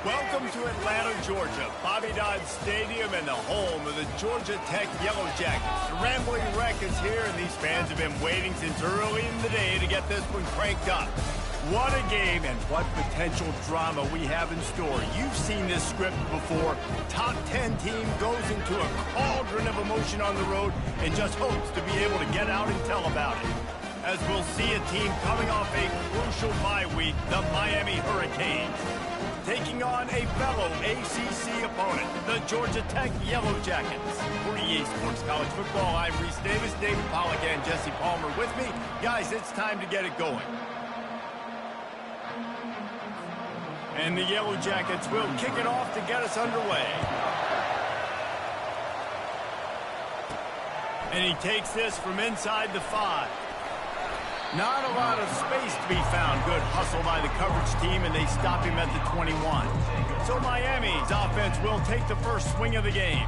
Welcome to Atlanta, Georgia, Bobby Dodd Stadium and the home of the Georgia Tech Yellow Jackets. The Rambling Wreck is here, and these fans have been waiting since early in the day to get this one cranked up. What a game and what potential drama we have in store. You've seen this script before. Top 10 team goes into a cauldron of emotion on the road and just hopes to be able to get out and tell about it. As we'll see a team coming off a crucial bye week, the Miami Hurricanes, taking on a fellow ACC opponent, the Georgia Tech Yellow Jackets. For EA Sports College Football, I'm Reese Davis, David Pollack, and Jesse Palmer with me. Guys, it's time to get it going. And the Yellow Jackets will kick it off to get us underway. And he takes this from inside the 5. Not a lot of space to be found. Good hustle by the coverage team, and they stop him at the 21. So Miami's offense will take the first swing of the game.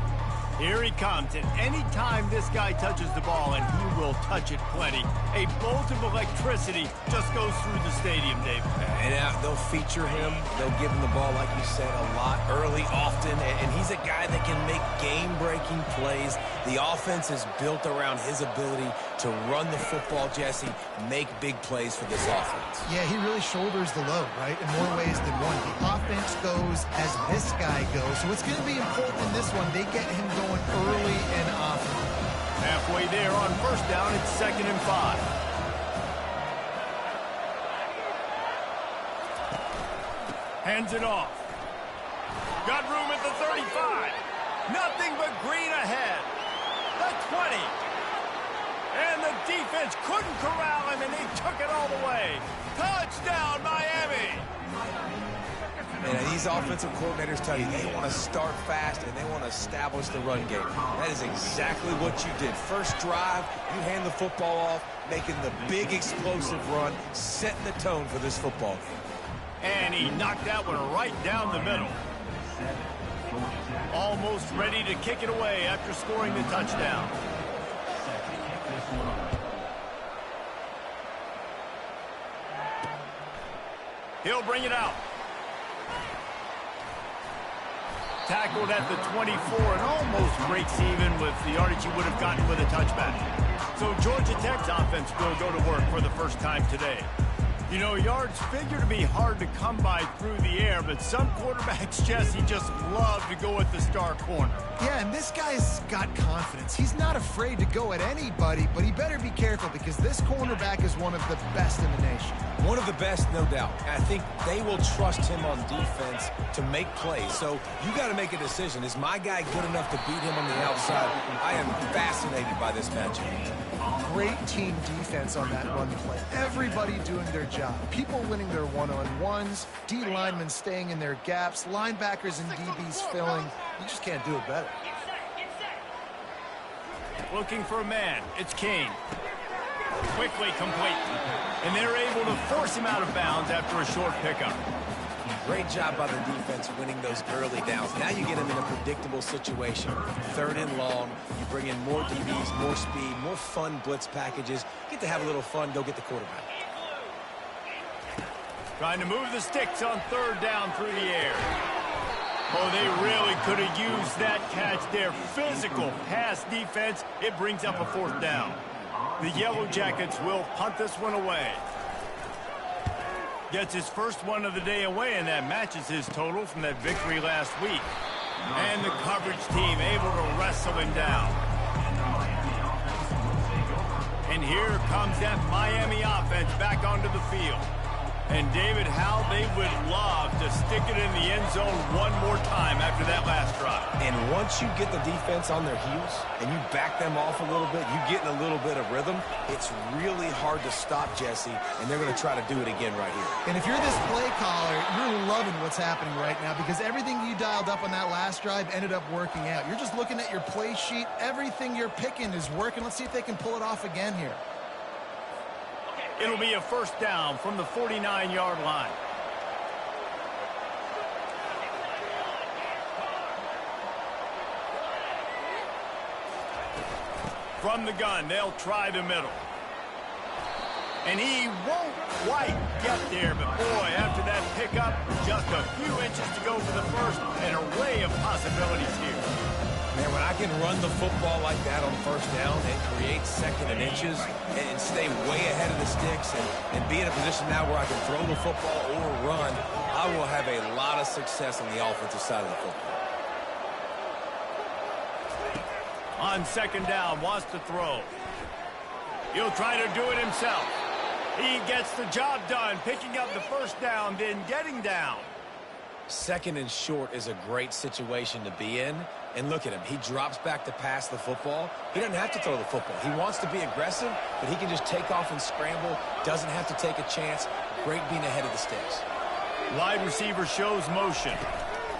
Here he comes, and any time this guy touches the ball, and he will touch it plenty, a bolt of electricity just goes through the stadium, Dave. And they'll feature him. They'll give him the ball, like you said, a lot, early, often, and he's a guy that can make game-breaking plays. The offense is built around his ability to run the football, Jesse, make big plays for this offense. Yeah, he really shoulders the load, right, in more ways than one. The offense goes as this guy goes, so it's going to be important in this one. They get him going early and often. Halfway there on first down, it's 2nd and 5. Hands it off. Got room at the 35. Nothing but green ahead. The 20. And the defense couldn't corral him, and they took it all the way. Touchdown, Miami! And these offensive coordinators tell you they want to start fast and they want to establish the run game. That is exactly what you did. First drive, you hand the football off, making the big explosive run, setting the tone for this football game. And he knocked that one right down the middle. Almost ready to kick it away after scoring the touchdown. He'll bring it out. Tackled at the 24 and almost breaks even with the yardage he would have gotten with a touchback. So Georgia Tech's offense will go to work for the first time today. You know, yards figure to be hard to come by through the air, but some quarterbacks, Jesse, just love to go at the star corner. Yeah, and this guy's got confidence. He's not afraid to go at anybody, but he better be careful because this cornerback is one of the best in the nation. One of the best, no doubt. I think they will trust him on defense to make plays. So you got to make a decision. Is my guy good enough to beat him on the outside? I am fascinated by this matchup. Great team defense on that run play. Everybody doing their job. People winning their one-on-ones, D linemen staying in their gaps, linebackers and DBs filling. You just can't do it better. Looking for a man. It's Kane. Quickly complete. And they're able to force him out of bounds after a short pickup. Great job by the defense winning those early downs. Now you get them in a predictable situation. 3rd and long. You bring in more DBs, more speed, more fun blitz packages. Get to have a little fun. Go get the quarterback. Trying to move the sticks on 3rd down through the air. Oh, they really could have used that catch there. Physical pass defense. It brings up a 4th down. The Yellow Jackets will punt this one away. Gets his first one of the day away, and that matches his total from that victory last week. And the coverage team able to wrestle him down. And here comes that Miami offense back onto the field. And David, how they would love to stick it in the end zone one more time after that last drive. And once you get the defense on their heels and you back them off a little bit, you get in a little bit of rhythm, it's really hard to stop, Jesse, and they're going to try to do it again right here. And if you're this play caller, you're loving what's happening right now because everything you dialed up on that last drive ended up working out. You're just looking at your play sheet. Everything you're picking is working. Let's see if they can pull it off again here. It'll be a 1st down from the 49-yard line. From the gun, they'll try the middle. And he won't quite get there, but boy, after that pickup, just a few inches to go for the first, an array of possibilities here. Man, when I can run the football like that on first down and create second and inches and stay way ahead of the sticks and be in a position now where I can throw the football or run, I will have a lot of success on the offensive side of the football. On second down, wants to throw. He'll try to do it himself. He gets the job done, picking up the first down, then getting down. Second and short is a great situation to be in. And look at him. He drops back to pass the football. He doesn't have to throw the football. He wants to be aggressive, but he can just take off and scramble. Doesn't have to take a chance. Great being ahead of the sticks. Wide receiver shows motion.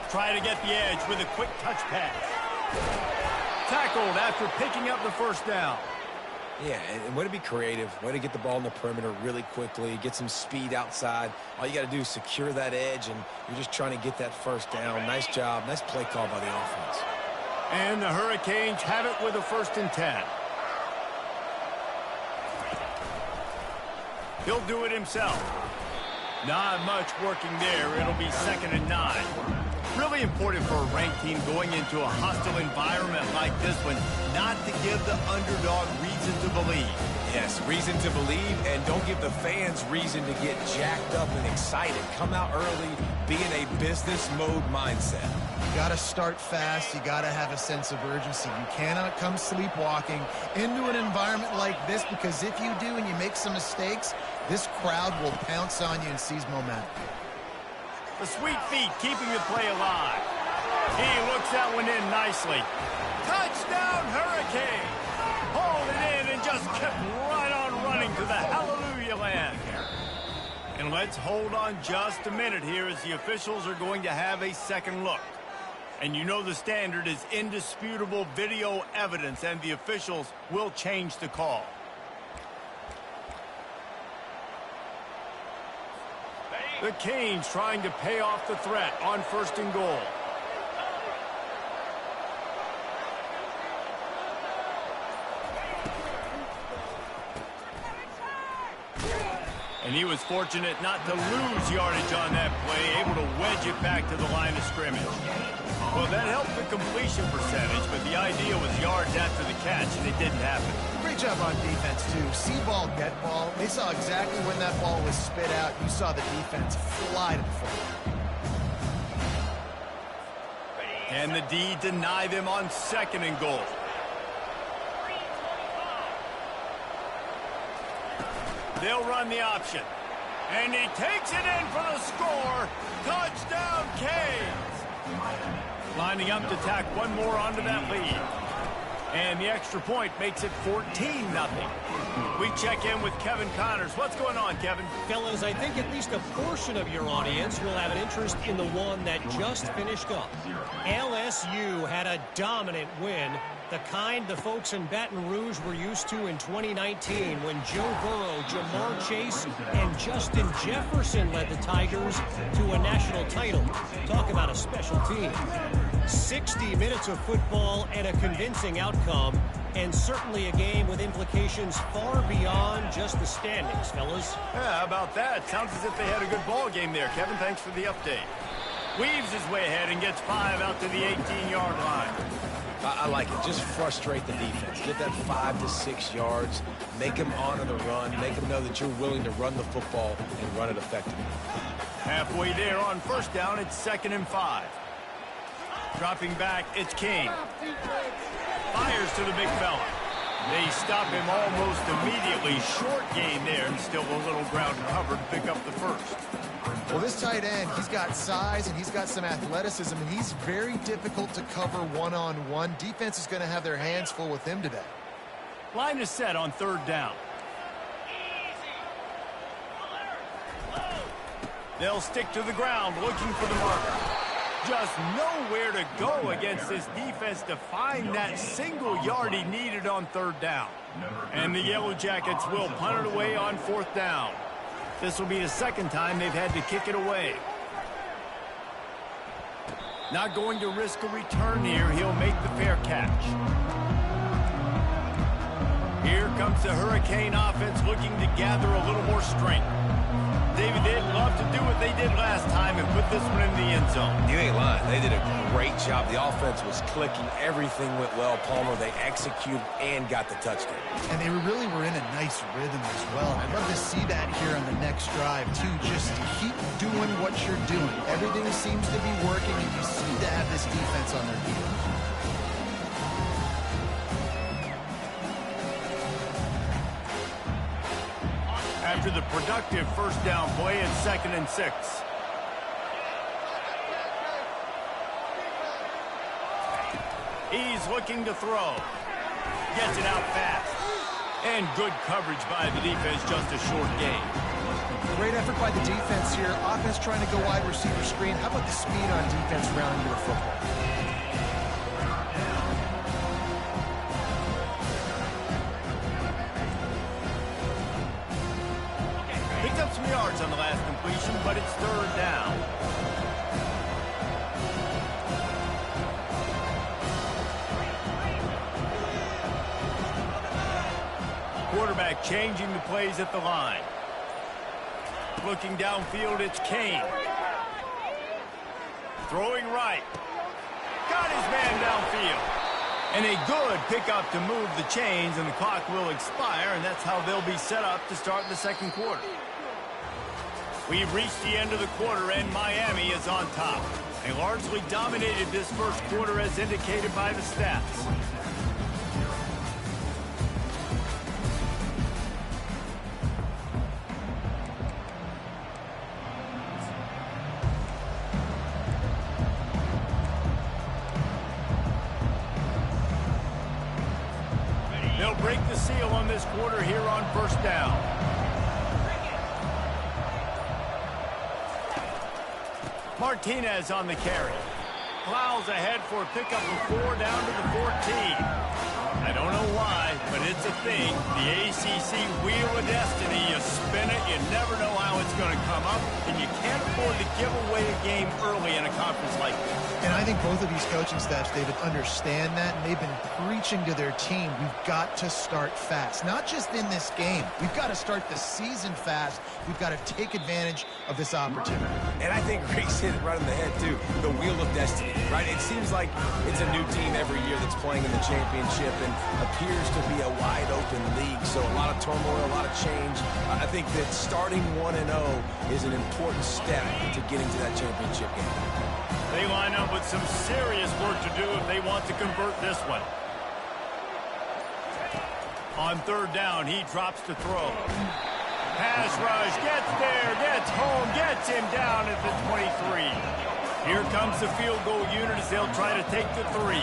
Try to get the edge with a quick touch pass. Tackled after picking up the first down. Yeah, and way to be creative, way to get the ball in the perimeter really quickly, get some speed outside. All you got to do is secure that edge, and you're just trying to get that first down. Nice job, nice play call by the offense. And the Hurricanes have it with a 1st and 10. He'll do it himself. Not much working there. It'll be 2nd and 9. Really important for a ranked team going into a hostile environment like this one, not to give the underdog reason to believe. Yes, reason to believe, and don't give the fans reason to get jacked up and excited. Come out early, be in a business mode mindset. You got to start fast. You got to have a sense of urgency. You cannot come sleepwalking into an environment like this, because if you do and you make some mistakes, this crowd will pounce on you and seize momentum. The sweet feet keeping the play alive. He looks that one in nicely. Touchdown, Hurricane! Hauled it in and just kept right on running to the hallelujah land. And let's hold on just a minute here, as the officials are going to have a second look. And you know the standard is indisputable video evidence, and the officials will change the call. The Canes trying to pay off the threat on 1st and goal. And he was fortunate not to lose yardage on that play, able to wedge it back to the line of scrimmage. Well, that helped the completion percentage, but the idea was yards after the catch, and it didn't happen. Great job on defense, too. See ball, get ball. They saw exactly when that ball was spit out. You saw the defense fly to the football. And the D deny them on 2nd and goal. They'll run the option. And he takes it in for the score. Touchdown, Canes. Lining up to tack one more onto that lead. And the extra point makes it 14-0. We check in with Kevin Connors. What's going on, Kevin? Fellas, I think at least a portion of your audience will have an interest in the one that just finished up. LSU had a dominant win, the kind the folks in Baton Rouge were used to in 2019 when Joe Burrow, Jamar Chase, and Justin Jefferson led the Tigers to a national title. Talk about a special team. 60 minutes of football and a convincing outcome, and certainly a game with implications far beyond just the standings, fellas. Yeah, how about that? Sounds as if they had a good ball game there. Kevin, thanks for the update. Weaves his way ahead and gets 5 out to the 18-yard line. I like it. Just frustrate the defense. Get that 5 to 6 yards. Make them honor the run. Make them know that you're willing to run the football and run it effectively. Halfway there on 1st down, it's 2nd and 5. Dropping back, it's King. Fires to the big fella. They stop him almost immediately. Short gain there, and still a little ground covered to pick up the first. Well, this tight end, he's got size and he's got some athleticism, and he's very difficult to cover one-on-one. Defense is going to have their hands full with him today. Line is set on 3rd down. They'll stick to the ground looking for the marker. Just nowhere to go against this defense to find that single yard he needed on 3rd down. And the Yellow Jackets will punt it away on 4th down. This will be the 2nd time they've had to kick it away. Not going to risk a return here. He'll make the fair catch. Here comes the Hurricane offense looking to gather a little more strength. David, they'd love to do what they did last time and put this one in the end zone. You ain't lying. They did a great job. The offense was clicking. Everything went well, Palmer. They executed and got the touchdown. And they really were in a nice rhythm as well. I'd love to see that here on the next drive, too. Just keep doing what you're doing. Everything seems to be working, and you seem to have this defense on their heels. After the productive first down play, it's 2nd and 6. He's looking to throw. Gets it out fast. And good coverage by the defense, just a short gain. Great effort by the defense here. Offense trying to go wide receiver screen. How about the speed on defense rounding to the football? Picked up some yards on the last completion, but it's 3rd down. Quarterback changing the plays at the line. Looking downfield, it's Kane. Throwing right. Got his man downfield. And a good pickup to move the chains, and the clock will expire, and that's how they'll be set up to start the second quarter. We've reached the end of the quarter, and Miami is on top. They largely dominated this first quarter as indicated by the stats. They'll break the seal on this quarter here on 1st down. Martinez on the carry. Plows ahead for a pickup of 4 down to the 14. I don't know why, but it's a thing. The ACC Wheel of Destiny, you spin it, you never know how it's going to come up, and you can't afford to give away a game early in a conference like this. And I think both of these coaching staffs, David, understand that, and they've been preaching to their team, we've got to start fast. Not just in this game. We've got to start the season fast. We've got to take advantage of this opportunity. And I think Reese hit it right on the head, too. The Wheel of Destiny, right? It seems like it's a new team every year that's playing in the championship and appears to be a wide-open league. So a lot of turmoil, a lot of change. I think that starting 1-0 is an important step to getting to that championship game. They line up with some serious work to do if they want to convert this one. On 3rd down, he drops to throw. Pass rush, gets there, gets home, gets him down at the 23. Here comes the field goal unit as they'll try to take the 3.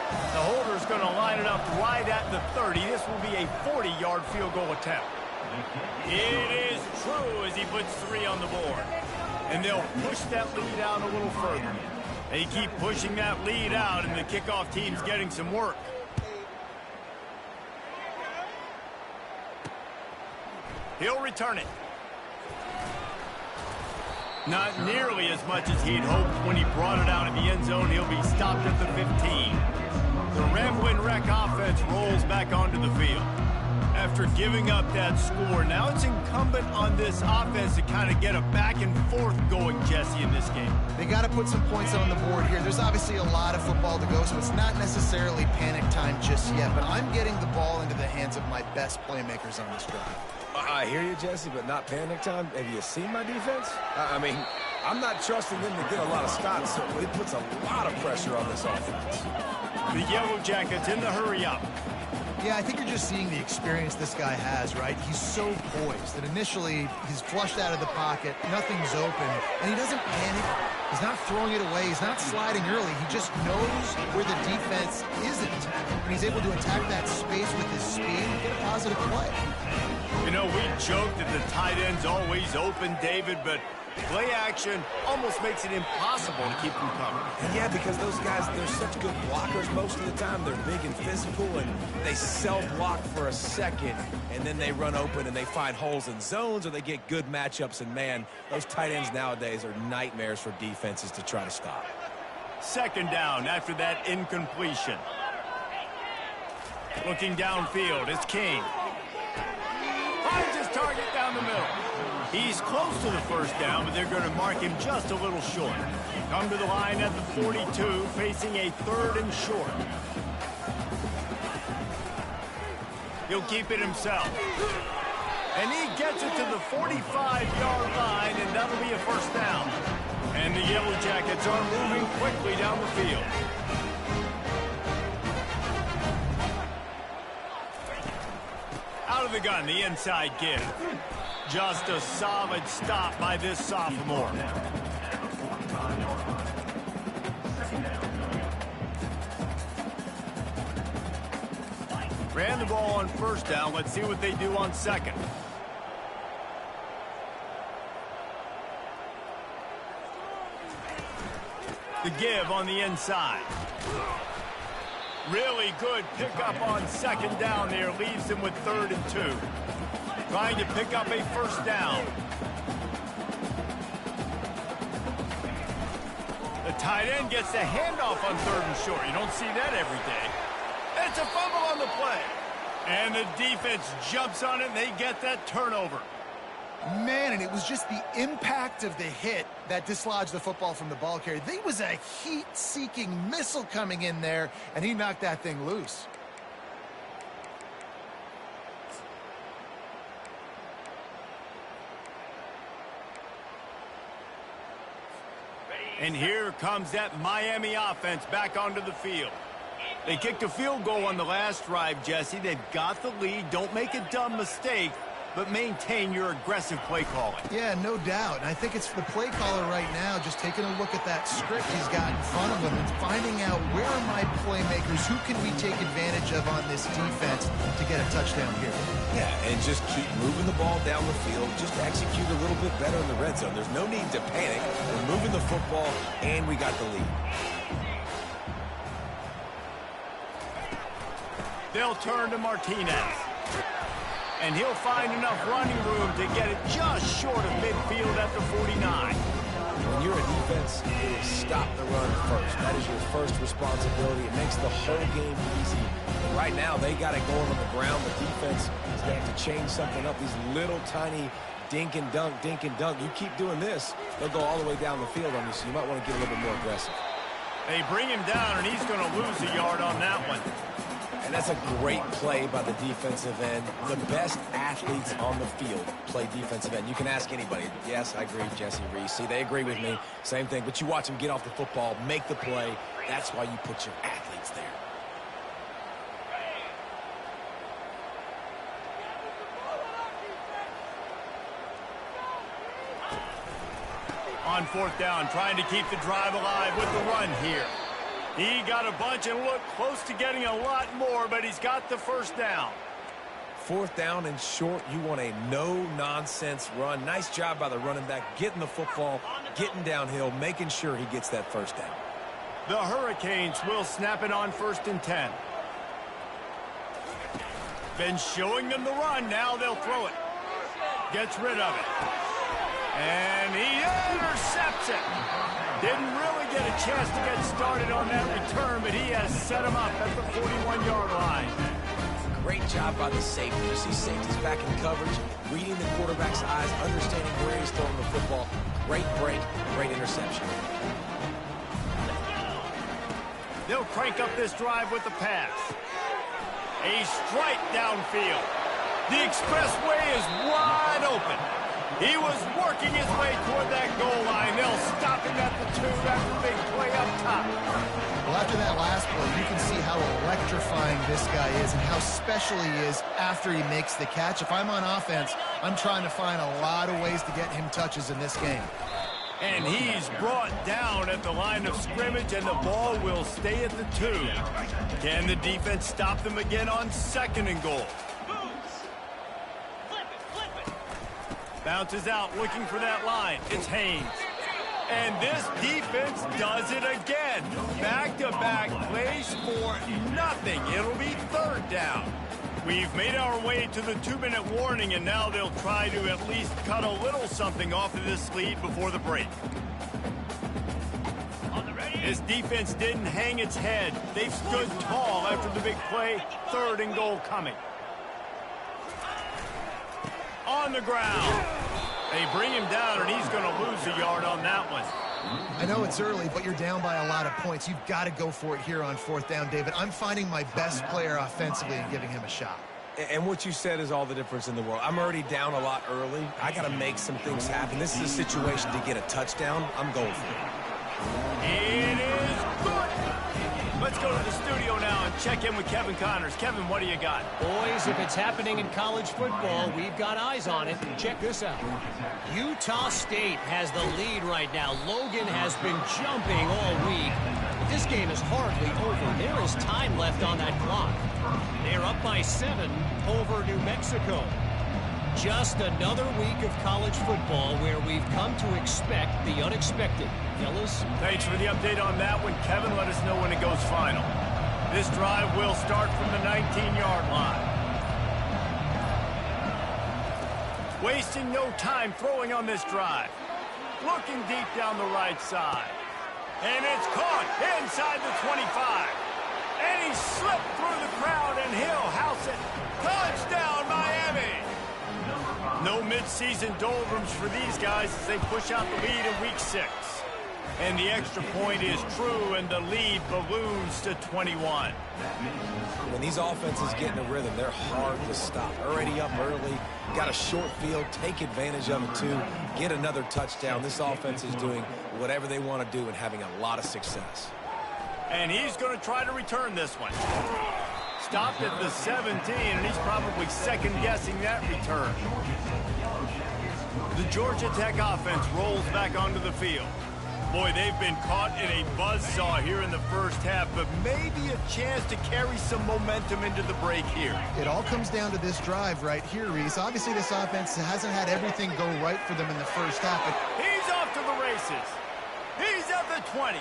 The holder's going to line it up right at the 30. This will be a 40-yard field goal attempt. It is true as he puts 3 on the board. And they'll push that lead out a little further. They keep pushing that lead out, and the kickoff team's getting some work. He'll return it. Not nearly as much as he'd hoped when he brought it out in the end zone. He'll be stopped at the 15. The Ramblin' Wreck offense rolls back onto the field. After giving up that score, now it's incumbent on this offense to kind of get a back and forth going, Jesse, in this game. They got to put some points on the board here. There's obviously a lot of football to go, so it's not necessarily panic time just yet, but I'm getting the ball into the hands of my best playmakers on this drive. I hear you, Jesse, but not panic time. Have you seen my defense? I mean, I'm not trusting them to get a lot of stops, so it puts a lot of pressure on this offense. The Yellow Jackets in the hurry-up. Yeah, I think you're just seeing the experience this guy has, right? He's so poised that initially he's flushed out of the pocket, nothing's open, and he doesn't panic. He's not throwing it away. He's not sliding early. He just knows where the defense isn't, and he's able to attack that space with his speed and get a positive play. You know, we joke that the tight end's always open, David, but play action almost makes it impossible to keep them covered. Yeah, because those guys, they're such good blockers most of the time. They're big and physical, and they block for a second, and then they run open and they find holes in zones, or they get good matchups. And, man, those tight ends nowadays are nightmares for defenses to try to stop. 2nd down after that incompletion. Looking downfield, it's King. Finds his target down the middle. He's close to the first down, but they're going to mark him just a little short. Come to the line at the 42, facing a 3rd and short. He'll keep it himself. And he gets it to the 45-yard line, and that'll be a first down. And the Yellow Jackets are moving quickly down the field. Out of the gun, the inside give. Just a solid stop by this sophomore. Ran the ball on first down. Let's see what they do on second. The give on the inside. Really good pickup on second down there. Leaves him with 3rd and 2. Trying to pick up a first down. The tight end gets the handoff on 3rd and short. You don't see that every day. It's a fumble on the play. And the defense jumps on it, and they get that turnover. Man, and it was just the impact of the hit that dislodged the football from the ball carrier. There was a heat-seeking missile coming in there, and he knocked that thing loose. And here comes that Miami offense back onto the field. They kicked a field goal on the last drive, Jesse. They've got the lead. Don't make a dumb mistake, but maintain your aggressive play calling. Yeah, no doubt. And I think it's the play caller right now just taking a look at that script he's got in front of him and finding out where are my playmakers, who can we take advantage of on this defense to get a touchdown here. Yeah, and just keep moving the ball down the field. Just execute a little bit better in the red zone. There's no need to panic. We're moving the football, and we got the lead. They'll turn to Martinez. And he'll find enough running room to get it just short of midfield at the 49. When you're a defense, it is stop the run first. That is your first responsibility. It makes the whole game easy. But right now, they got it going on the ground. The defense is going to have to change something up. These little tiny dink and dunk, dink and dunk. You keep doing this, they'll go all the way down the field on you, so you might want to get a little bit more aggressive. They bring him down, and he's going to lose a yard on that one. And that's a great play by the defensive end. The best athletes on the field play defensive end. You can ask anybody. Yes, I agree, Jesse Reese. See, they agree with me. Same thing. But you watch them get off the football, make the play. That's why you put your athletes there. On 4th down, trying to keep the drive alive with the run here. He got a bunch and looked close to getting a lot more, but he's got the first down. 4th down and short, you want a no-nonsense run. Nice job by the running back, getting the football, getting downhill, making sure he gets that first down. The Hurricanes will snap it on 1st and 10. Been showing them the run. Now they'll throw it. Gets rid of it. And he intercepts it. Didn't really get a chance to get started on that return, but he has set him up at the 41-yard line. Great job by the safety. You see safeties back in coverage, reading the quarterback's eyes, understanding where he's throwing the football. Great break, great interception. They'll crank up this drive with the pass. A strike downfield. The expressway is wide open. He was working his way toward that goal line. They'll stop him at the 2 after the big play up top. Well, after that last play, you can see how electrifying this guy is and how special he is after he makes the catch. If I'm on offense, I'm trying to find a lot of ways to get him touches in this game. And he's brought down at the line of scrimmage, and the ball will stay at the 2. Can the defense stop them again on 2nd and goal? Bounces out, looking for that line. It's Haynes. And this defense does it again. Back-to-back plays for nothing. It'll be 3rd down. We've made our way to the 2-minute warning, and now they'll try to at least cut a little something off of this lead before the break. This defense didn't hang its head. They've stood tall after the big play. 3rd and goal coming. On the ground. They bring him down, and he's going to lose a yard on that one. I know it's early, but you're down by a lot of points. You've got to go for it here on 4th down, David. I'm finding my best player offensively and giving him a shot. And what you said is all the difference in the world. I'm already down a lot early. I got to make some things happen. This is a situation to get a touchdown. I'm going for it. It is good. Let's go to the studio now and check in with Kevin Connors. Kevin, what do you got? Boys, if it's happening in college football, we've got eyes on it. Check this out. Utah State has the lead right now. Logan has been jumping all week. But this game is hardly over. There is time left on that clock. They're up by 7 over New Mexico. Just another week of college football where we've come to expect the unexpected. Fellas? Thanks for the update on that one, Kevin. Let us know when it goes final. This drive will start from the 19-yard line. Wasting no time throwing on this drive. Looking deep down the right side. And it's caught inside the 25. And he slipped through the crowd, and he'll house it. Touchdown, Miami! No mid-season doldrums for these guys as they push out the lead in week 6. And the extra point is true, and the lead balloons to 21. When these offenses get in a rhythm, they're hard to stop. Already up early, got a short field, take advantage of it too, get another touchdown. This offense is doing whatever they want to do and having a lot of success. And he's going to try to return this one. Stopped at the 17, and he's probably second-guessing that return. The Georgia Tech offense rolls back onto the field. Boy, they've been caught in a buzzsaw here in the first half, but maybe a chance to carry some momentum into the break here. It all comes down to this drive right here, Reese. Obviously, this offense hasn't had everything go right for them in the first half. But he's off to the races. He's at the 20.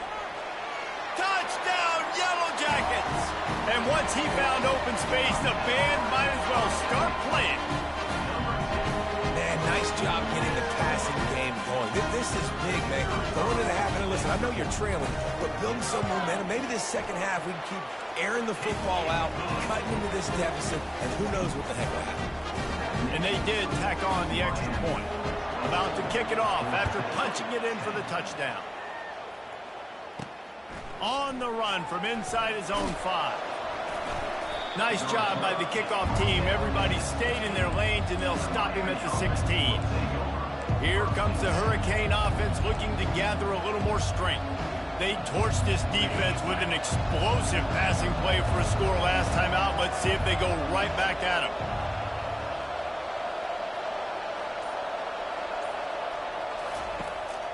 Touchdown, Yellow Jackets! And once he found open space, the band might as well start playing. Man, nice job getting the passing game going. This is big, man. Going into the half, and listen, I know you're trailing, but building some momentum. Maybe this second half we can keep airing the football out, cutting into this deficit, and who knows what the heck will happen. And they did tack on the extra point. About to kick it off after punching it in for the touchdown. On the run from inside his own 5. Nice job by the kickoff team. Everybody stayed in their lanes, and they'll stop him at the 16. Here comes the Hurricane offense looking to gather a little more strength. They torched this defense with an explosive passing play for a score last time out. Let's see if they go right back at him.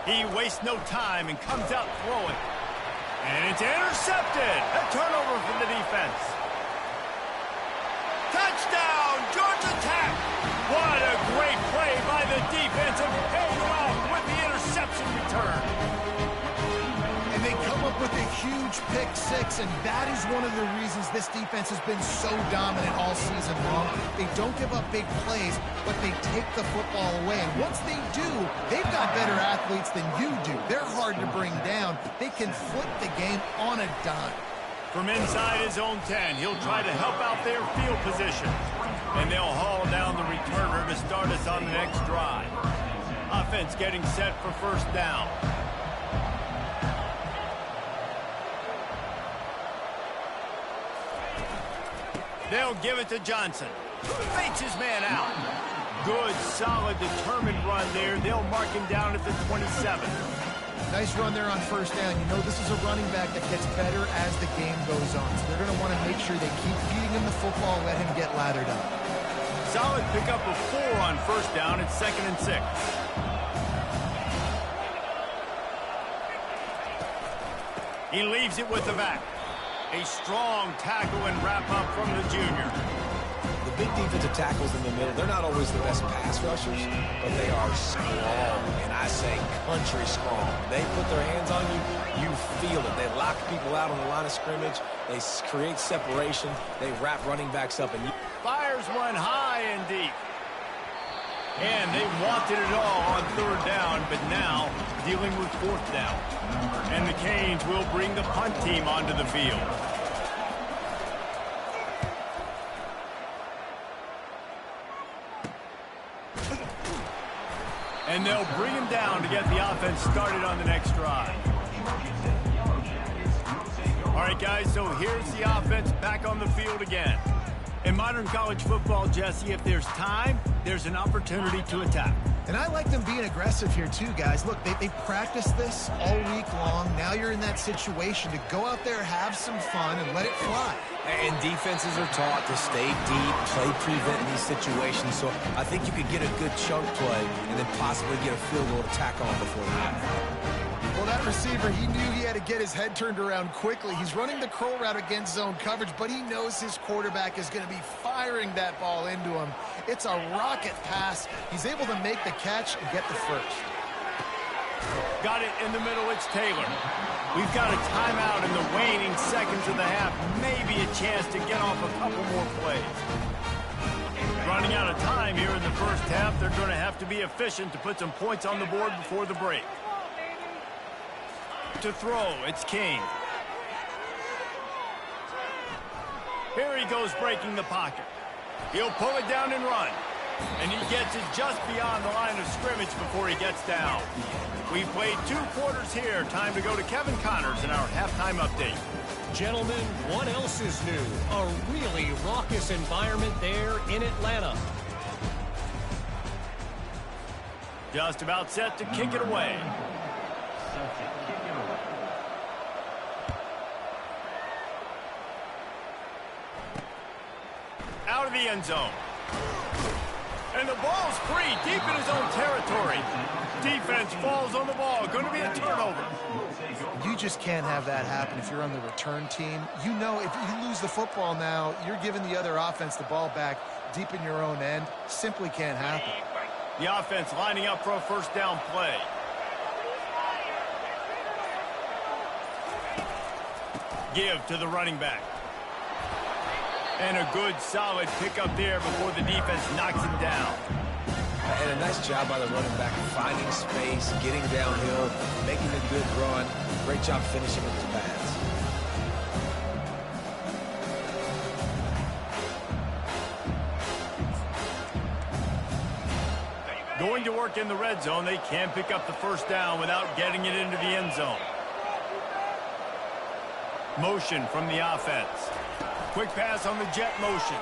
He wastes no time and comes out throwing. And it's intercepted. A turnover for the defense. Touchdown, Georgia Tech. What a great play by the defense, and paying it off with the interception return. And they come up with a huge pick-6, and that is one of the reasons this defense has been so dominant all season long. They don't give up big plays, but they take the football away. And once they do, they've got better athletes than you do. They're hard to bring down. They can flip the game on a dime. From inside his own 10, he'll try to help out their field position. And they'll haul down the returner to start us on the next drive. Offense getting set for first down. They'll give it to Johnson. Fakes his man out. Good, solid, determined run there. They'll mark him down at the 27. Nice run there on first down. You know this is a running back that gets better as the game goes on. So they're going to want to make sure they keep feeding him the football and let him get lathered up. Solid pickup of 4 on first down. It's 2nd and 6. He leaves it with the back. A strong tackle and wrap-up from the junior. The big defensive tackles in the middle, they're not always the best pass rushers, but they are strong, and I say country strong. They put their hands on you, you feel it. They lock people out on the line of scrimmage. They create separation. They wrap running backs up. And fires one high and deep. And they wanted it all on third down, but now dealing with fourth down. And the Canes will bring the punt team onto the field. And they'll bring him down to get the offense started on the next drive. All right, guys, so here's the offense back on the field again. In modern college football, Jesse, if there's time, there's an opportunity to attack. And I like them being aggressive here too, guys. Look, they practiced this all week long. Now you're in that situation to go out there, have some fun, and let it fly. And defenses are taught to stay deep, play prevent in these situations. So I think you could get a good chunk play and then possibly get a field goal to tack on before the half. Well, that receiver, he knew he had to get his head turned around quickly. He's running the curl route against zone coverage, but he knows his quarterback is going to be firing that ball into him. It's a rocket pass. He's able to make the catch and get the first. Got it in the middle. It's Taylor. We've got a timeout in the waning seconds of the half. Maybe a chance to get off a couple more plays. Running out of time here in the first half. They're going to have to be efficient to put some points on the board before the break. To throw, it's King. Here he goes breaking the pocket. He'll pull it down and run. And he gets it just beyond the line of scrimmage before he gets down. We've played 2 quarters here. Time to go to Kevin Connors in our halftime update. Gentlemen, what else is new? A really raucous environment there in Atlanta. Just about set to kick it away. Out of the end zone. And the ball's free, deep in his own territory. Defense falls on the ball. Going to be a turnover. You just can't have that happen if you're on the return team. You know, if you lose the football now, you're giving the other offense the ball back deep in your own end. Simply can't happen. The offense lining up for a first down play. Give to the running back. And a good, solid pickup there before the defense knocks him down. And a nice job by the running back, finding space, getting downhill, making a good run. Great job finishing with his pads. Going to work in the red zone. They can pick up the first down without getting it into the end zone. Motion from the offense. Quick pass on the jet motion.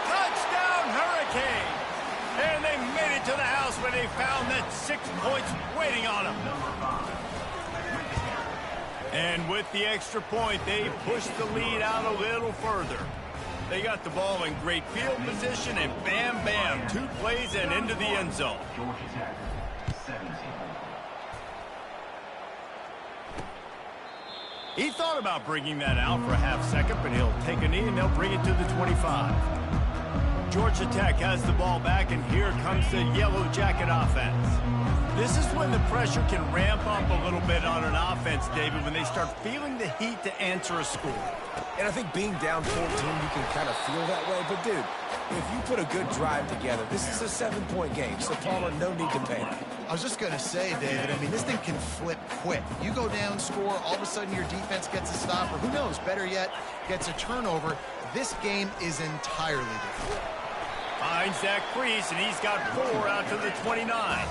Touchdown, Hurricane! And they made it to the house where they found that 6 points waiting on them. And with the extra point, they pushed the lead out a little further. They got the ball in great field position, and bam, bam, 2 plays and into the end zone. He thought about bringing that out for a half second, but he'll take a knee and they'll bring it to the 25. Georgia Tech has the ball back, and here comes the Yellow Jacket offense. This is when the pressure can ramp up a little bit on an offense, David, when they start feeling the heat to answer a score. And I think being down 14, you can kind of feel that way. But, dude, if you put a good drive together, this is a 7-point game. So, Palmer, no need to panic. I was just going to say, David, I mean, this thing can flip quick. You go down, score, all of a sudden your defense gets a stop, or who knows, better yet, gets a turnover. This game is entirely different. Finds that crease, and he's got 4 out to the 29.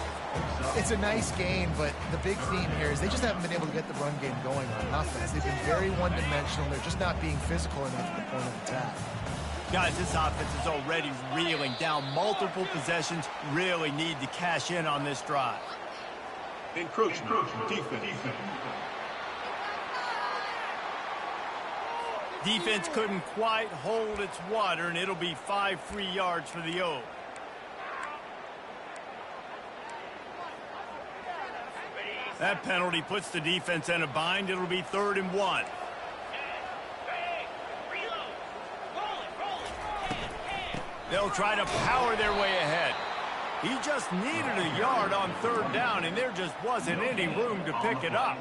It's a nice game, but the big theme here is they just haven't been able to get the run game going on offense. They've been very one-dimensional. They're just not being physical enough at the point of attack. Guys, this offense is already reeling down multiple possessions. Really need to cash in on this drive. Encroachment. Defense. Defense couldn't quite hold its water, and it'll be 5 free yards for the O. That penalty puts the defense in a bind. It'll be 3rd and 1. They'll try to power their way ahead. He just needed a yard on 3rd down, and there just wasn't any room to pick it up.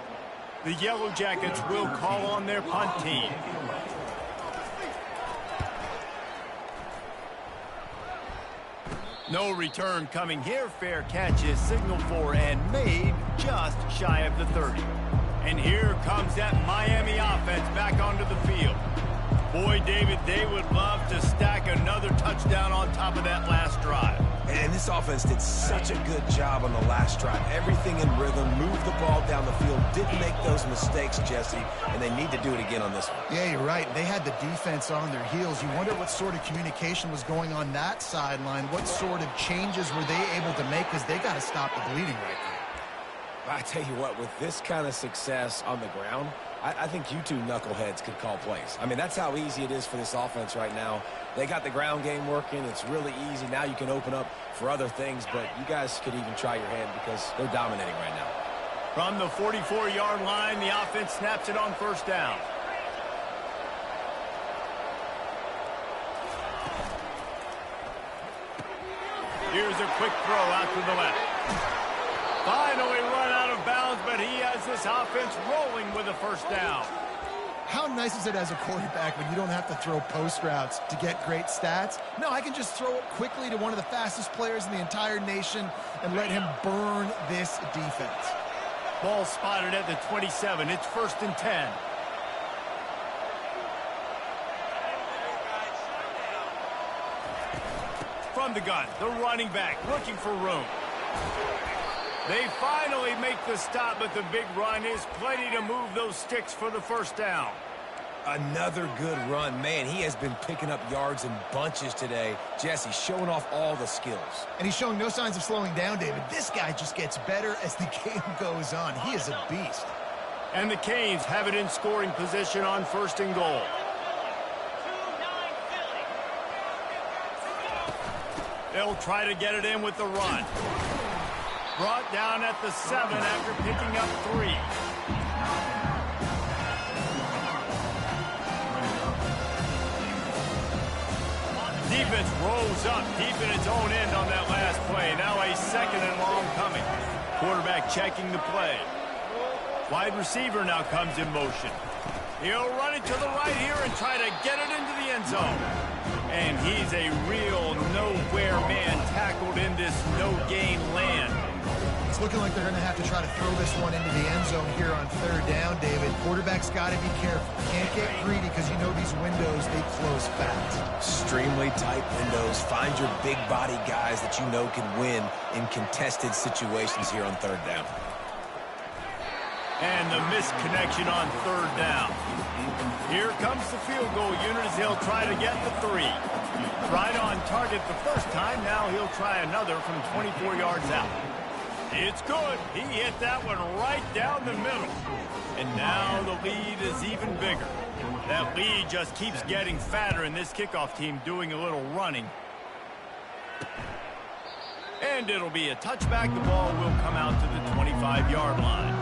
The Yellow Jackets will call on their punt team. No return coming here. Fair catch is signaled for and made just shy of the 30. And here comes that Miami offense back onto the field. Boy, David, they would love to stack another touchdown on top of that last drive. And this offense did such a good job on the last drive. Everything in rhythm, moved the ball down the field, didn't make those mistakes, Jesse, and they need to do it again on this one. Yeah, you're right. They had the defense on their heels. You wonder what sort of communication was going on that sideline. What sort of changes were they able to make, because they got to stop the bleeding right now. I tell you what, with this kind of success on the ground, I think you two knuckleheads could call plays. I mean, that's how easy it is for this offense right now. They got the ground game working. It's really easy. Now you can open up for other things, but you guys could even try your hand because they're dominating right now. From the 44-yard line, the offense snaps it on first down. Here's a quick throw out to the left. Finally run out of bounds, but he has this offense rolling with a first down. How nice is it as a quarterback when you don't have to throw post routes to get great stats? No, I can just throw it quickly to one of the fastest players in the entire nation and let him burn this defense. Ball spotted at the 27. It's 1st and 10. From the gun, the running back looking for room. They finally make the stop, but the big run is plenty to move those sticks for the first down. Another good run. Man, he has been picking up yards in bunches today. Jesse showing off all the skills. And he's showing no signs of slowing down, David. This guy just gets better as the game goes on. He is a beast. And the Canes have it in scoring position on 1st and goal. They'll try to get it in with the run. Brought down at the 7 after picking up 3. Defense rolls up deep in its own end on that last play. Now a 2nd and long coming. Quarterback checking the play. Wide receiver now comes in motion. He'll run it to the right here and try to get it into the end zone. And he's a real nowhere man tackled in this no-gain land. It's looking like they're going to have to try to throw this one into the end zone here on 3rd down, David. Quarterback's got to be careful. Can't get greedy because you know these windows, they close fast. Extremely tight windows. Find your big body guys that you know can win in contested situations here on 3rd down. And the missed connection on 3rd down. Here comes the field goal unit as he'll try to get the 3. Right on target the first time. Now he'll try another from 24 yards out. It's good. He hit that one right down the middle. And now the lead is even bigger. That lead just keeps getting fatter, and this kickoff team doing a little running. And it'll be a touchback. The ball will come out to the 25-yard line.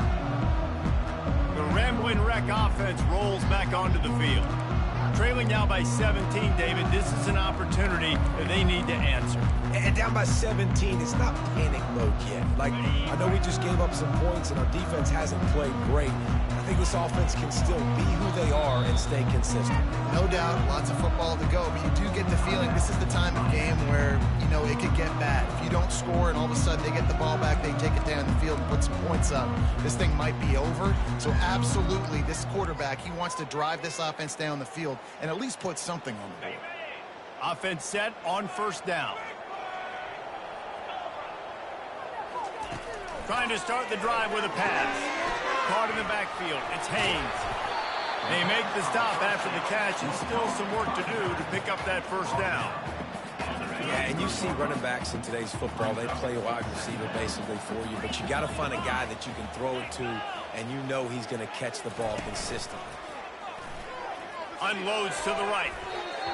The Rambling Wreck offense rolls back onto the field. Trailing now by 17, David, this is an opportunity that they need to answer. And down by 17, it's not panic mode yet. Like, I know we just gave up some points and our defense hasn't played great. I think this offense can still be who they are and stay consistent. No doubt, lots of football to go, but you do get the feeling this is the time of game where, you know, it could get bad. If you don't score and all of a sudden they get the ball back, they take it down the field and put some points up, this thing might be over. So absolutely, this quarterback, he wants to drive this offense down the field and at least put something on the board. Offense set on 1st down. Trying to start the drive with a pass. Caught in the backfield. It's Haynes. They make the stop after the catch, and still some work to do to pick up that 1st down. Yeah, and you see running backs in today's football, they play wide receiver basically for you, but you got to find a guy that you can throw it to, and you know he's going to catch the ball consistently. Unloads to the right.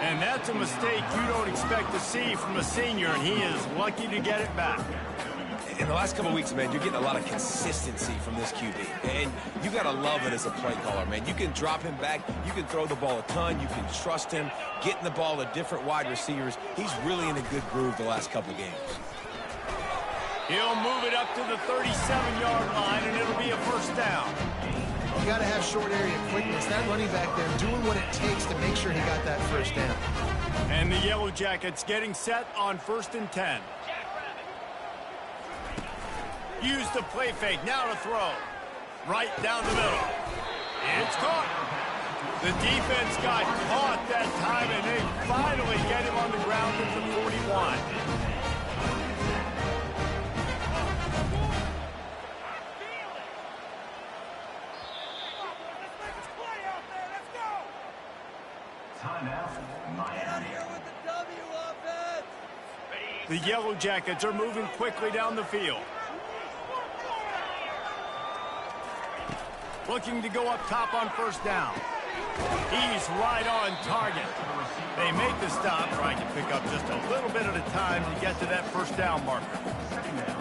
And that's a mistake you don't expect to see from a senior, and he is lucky to get it back. In the last couple of weeks, man, you're getting a lot of consistency from this QB. And you got to love it as a play caller, man. You can drop him back. You can throw the ball a ton. You can trust him. Getting the ball to different wide receivers. He's really in a good groove the last couple of games. He'll move it up to the 37-yard line, and it'll be a 1st down. You got to have short area quickness. That running back there doing what it takes to make sure he got that first down. And the Yellow Jackets getting set on 1st and 10. Use the play fake. Now to throw. Right down the middle. It's caught. The defense got caught that time, and they finally get him on the ground at the 41. The Yellow Jackets are moving quickly down the field. Looking to go up top on 1st down. He's right on target. They make the stop, trying to pick up just a little bit at a time to get to that 1st down marker.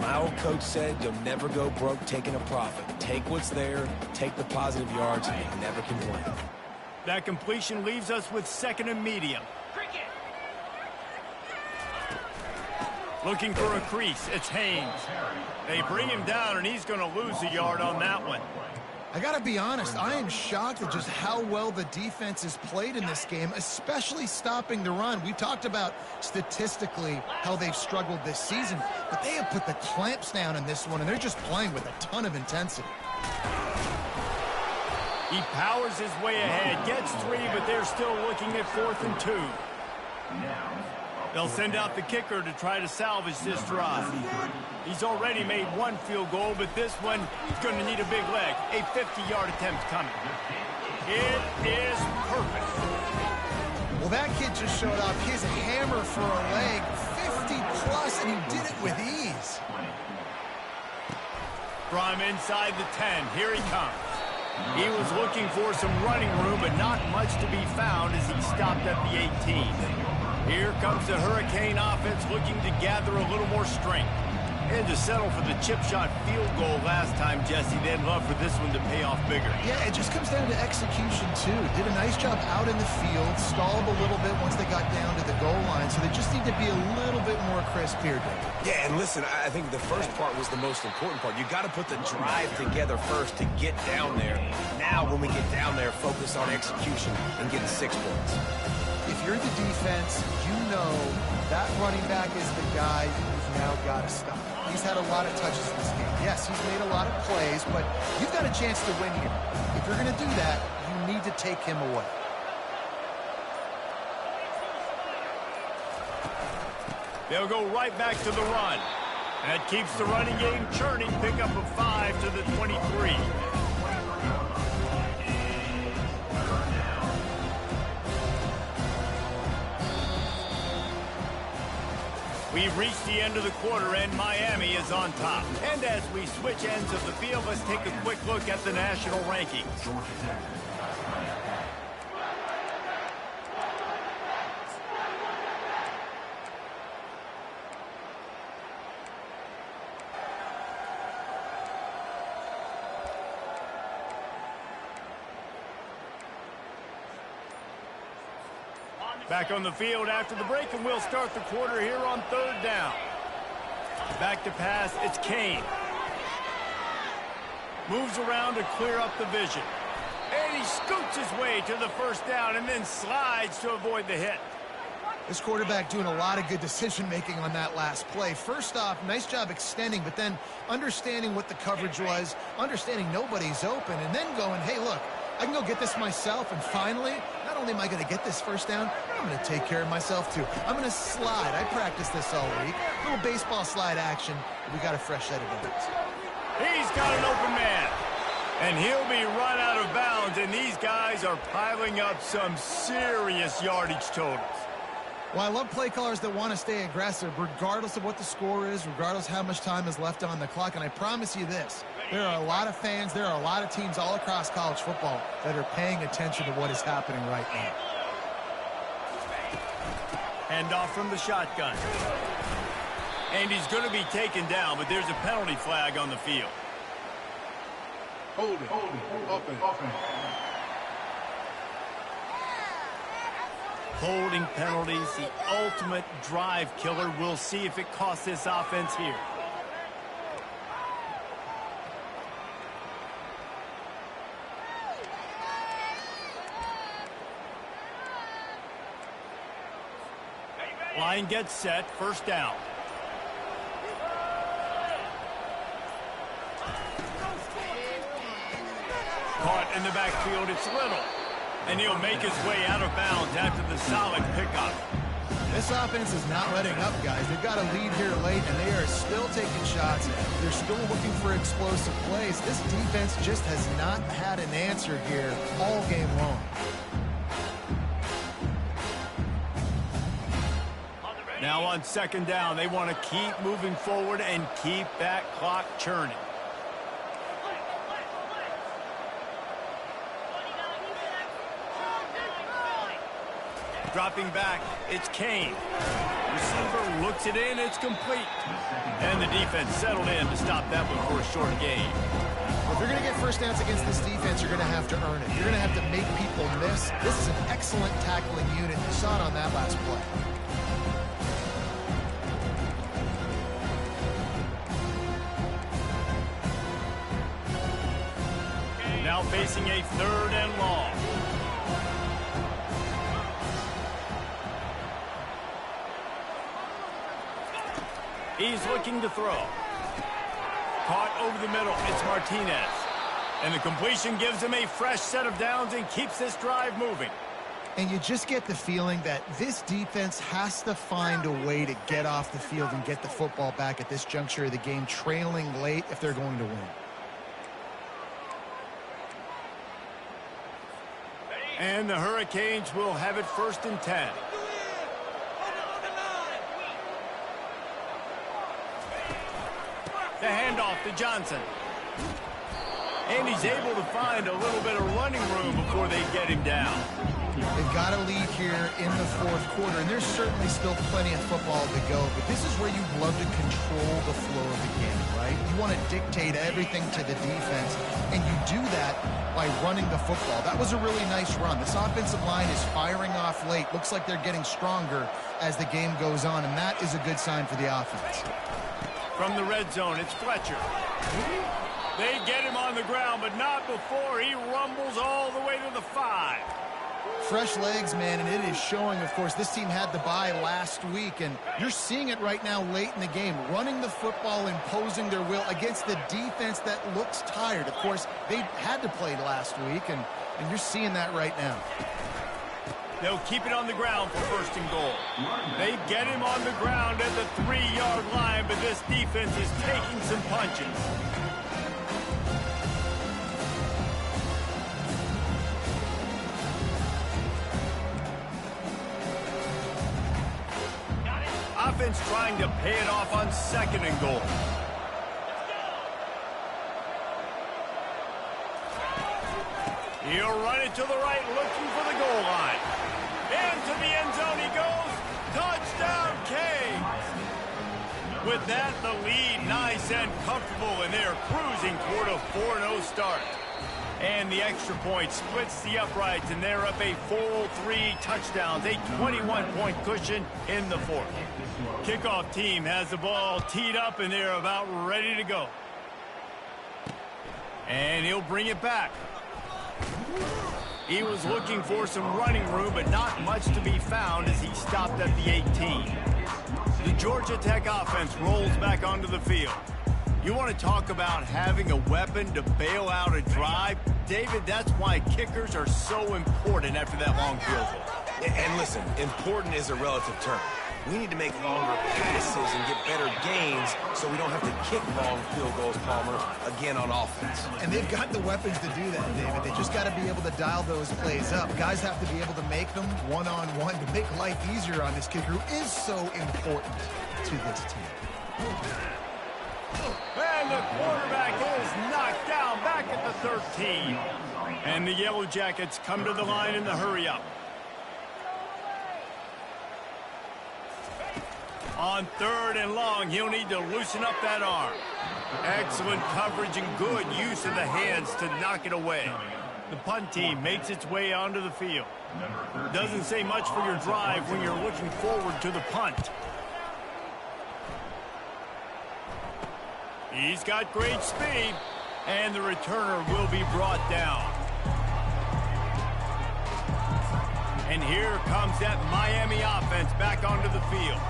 My old coach said you'll never go broke taking a profit. Take what's there, take the positive yards, and never complain. That completion leaves us with 2nd and medium. Looking for a crease. It's Haynes. They bring him down, and he's going to lose a yard on that one. I got to be honest, I am shocked at just how well the defense has played in this game, especially stopping the run. We talked about statistically how they've struggled this season, but they have put the clamps down in this one, and they're just playing with a ton of intensity. He powers his way ahead, gets 3, but they're still looking at 4th and 2. They'll send out the kicker to try to salvage this drive. He's already made 1 field goal, but this one is going to need a big leg. A 50-yard attempt coming. It is perfect. Well, that kid just showed off his hammer for a leg, 50-plus, and he did it with ease. From inside the 10, here he comes. He was looking for some running room, but not much to be found as he stopped at the 18. Here comes the Hurricane offense looking to gather a little more strength. And to settle for the chip shot field goal last time, Jesse. They'd love for this one to pay off bigger. Yeah, it just comes down to execution, too. Did a nice job out in the field, stalled a little bit once they got down to the goal line, so they just need to be a little bit more crisp here, David. Yeah, and listen, I think the first part was the most important part. You got to put the drive together first to get down there. Now, when we get down there, focus on execution and getting 6 points. If you're the defense, you know that running back is the guy you've now got to stop. He's had a lot of touches in this game. Yes, he's made a lot of plays, but you've got a chance to win here. If you're going to do that, you need to take him away. They'll go right back to the run. That keeps the running game churning. Pick up a 5 to the 23. We've reached the end of the quarter, and Miami is on top. And as we switch ends of the field, let's take a quick look at the national rankings. Back on the field after the break, and we'll start the quarter here on 3rd down. Back to pass, it's Kane. Moves around to clear up the vision. And he scoots his way to the 1st down and then slides to avoid the hit. This quarterback doing a lot of good decision-making on that last play. First off, nice job extending, but then understanding what the coverage was, understanding nobody's open, and then going, hey, look, I can go get this myself, and finally, not only am I going to get this 1st down, I'm going to take care of myself, too. I'm going to slide. I practiced this all week. A little baseball slide action. We got a fresh set of downs. He's got an open man, and he'll be run out of bounds, and these guys are piling up some serious yardage totals. Well, I love play callers that want to stay aggressive, regardless of what the score is, regardless how much time is left on the clock. And I promise you this, there are a lot of fans, there are a lot of teams all across college football that are paying attention to what is happening right now. Handoff from the shotgun. And he's going to be taken down, but there's a penalty flag on the field. Holding. Offense. Holding penalties, the ultimate drive killer. We'll see if it costs this offense here. Line gets set, first down. Caught in the backfield, it's Little. And he'll make his way out of bounds after the solid pickup. This offense is not letting up, guys. They've got a lead here late, and they are still taking shots. They're still looking for explosive plays. This defense just has not had an answer here all game long. Now on second down, they want to keep moving forward and keep that clock churning. Dropping back, it's Kane. Receiver looks it in, it's complete. And the defense settled in to stop that one for a short gain. If you're going to get first downs against this defense, you're going to have to earn it. You're going to have to make people miss. This is an excellent tackling unit. You saw it on that last play. Now facing a third and long. He's looking to throw. Caught over the middle. It's Martinez. And the completion gives him a fresh set of downs and keeps this drive moving. And you just get the feeling that this defense has to find a way to get off the field and get the football back at this juncture of the game, trailing late if they're going to win. And the Hurricanes will have it 1st and 10. The handoff to Johnson. And he's able to find a little bit of running room before they get him down. They've got a lead here in the fourth quarter, and there's certainly still plenty of football to go, but this is where you love to control the flow of the game, right? You want to dictate everything to the defense, and you do that by running the football. That was a really nice run. This offensive line is firing off late. Looks like they're getting stronger as the game goes on, and that is a good sign for the offense. From the red zone, it's Fletcher. They get him on the ground, but not before he rumbles all the way to the 5. Fresh legs, man, and it is showing, of course. This team had the bye last week, and you're seeing it right now late in the game. Running the football, imposing their will against the defense that looks tired. Of course, they had to play last week, and you're seeing that right now. They'll keep it on the ground for 1st and goal. They get him on the ground at the 3-yard line, but this defense is taking some punches. Offense trying to pay it off on 2nd and goal. He'll run it to the right, looking for the goal line. Into the end zone he goes. Touchdown, Canes. With that, the lead nice and comfortable, and they're cruising toward a 4-0 start. And the extra point splits the uprights, and they're up a full 3 touchdowns, a 21-point cushion in the 4th. Kickoff team has the ball teed up, and they're about ready to go. And he'll bring it back. He was looking for some running room, but not much to be found as he stopped at the 18. The Georgia Tech offense rolls back onto the field. You want to talk about having a weapon to bail out a drive? David, that's why kickers are so important after that long field goal. And listen, important is a relative term. We need to make longer passes and get better gains so we don't have to kick long field goals, Palmer, again on offense. And they've got the weapons to do that, David. They just got to be able to dial those plays up. Guys have to be able to make them one-on-one to make life easier on this kicker who is so important to this team. And the quarterback is knocked down back at the 13. And the Yellow Jackets come to the line in the hurry-up. On 3rd and long, he'll need to loosen up that arm. Excellent coverage and good use of the hands to knock it away. The punt team makes its way onto the field. Doesn't say much for your drive when you're looking forward to the punt. He's got great speed, and the returner will be brought down. And here comes that Miami offense back onto the field.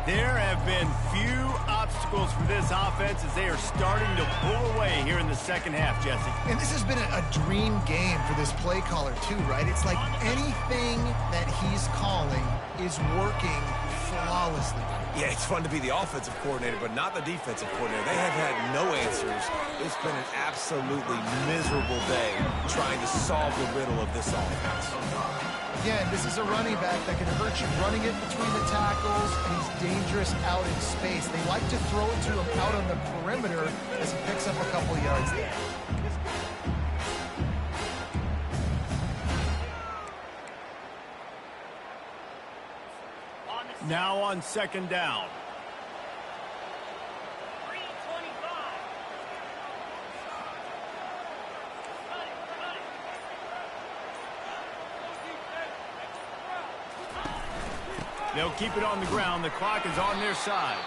There have been few obstacles for this offense as they are starting to pull away here in the second half, Jesse. And this has been a dream game for this play caller, too, right? It's like anything that he's calling is working flawlessly. Yeah, it's fun to be the offensive coordinator, but not the defensive coordinator. They have had no answers. It's been an absolutely miserable day trying to solve the riddle of this offense. Again, this is a running back that can hurt you, running it between the tackles, and he's dangerous out in space. They like to throw it to him out on the perimeter as he picks up a couple of yards there. Now on second down. They'll keep it on the ground. The clock is on their side.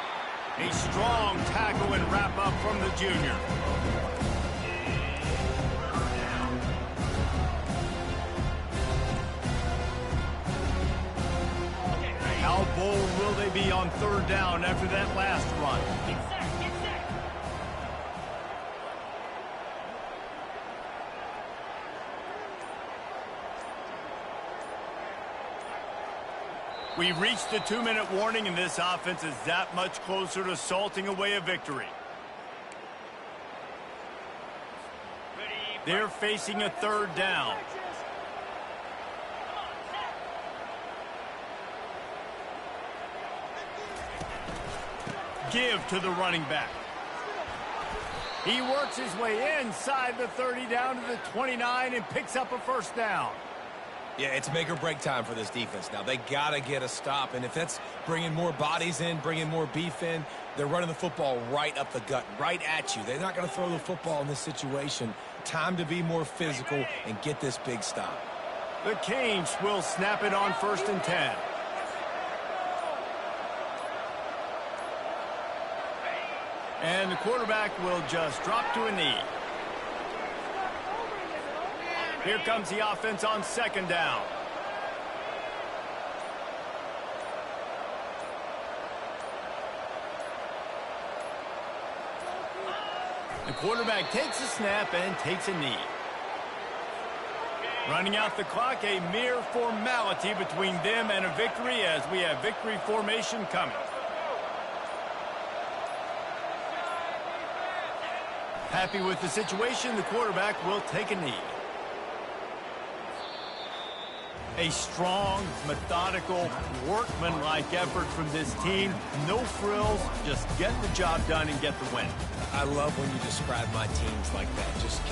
A strong tackle and wrap up from the junior. How bold will they be on third down after that last run? We've reached the 2-minute warning, and this offense is that much closer to salting away a victory. They're facing a third down. Give to the running back. He works his way inside the 30 down to the 29 and picks up a first down. Yeah, it's make or break time for this defense now. They got to get a stop, and if that's bringing more bodies in, bringing more beef in, they're running the football right up the gut, right at you. They're not going to throw the football in this situation. Time to be more physical and get this big stop. The Canes will snap it on 1st and 10. And the quarterback will just drop to a knee. Here comes the offense on second down. The quarterback takes a snap and takes a knee. Running out the clock, a mere formality between them and a victory as we have victory formation coming. Happy with the situation, the quarterback will take a knee. A strong, methodical, workmanlike effort from this team. No frills, just get the job done and get the win. I love when you describe my teams like that. Just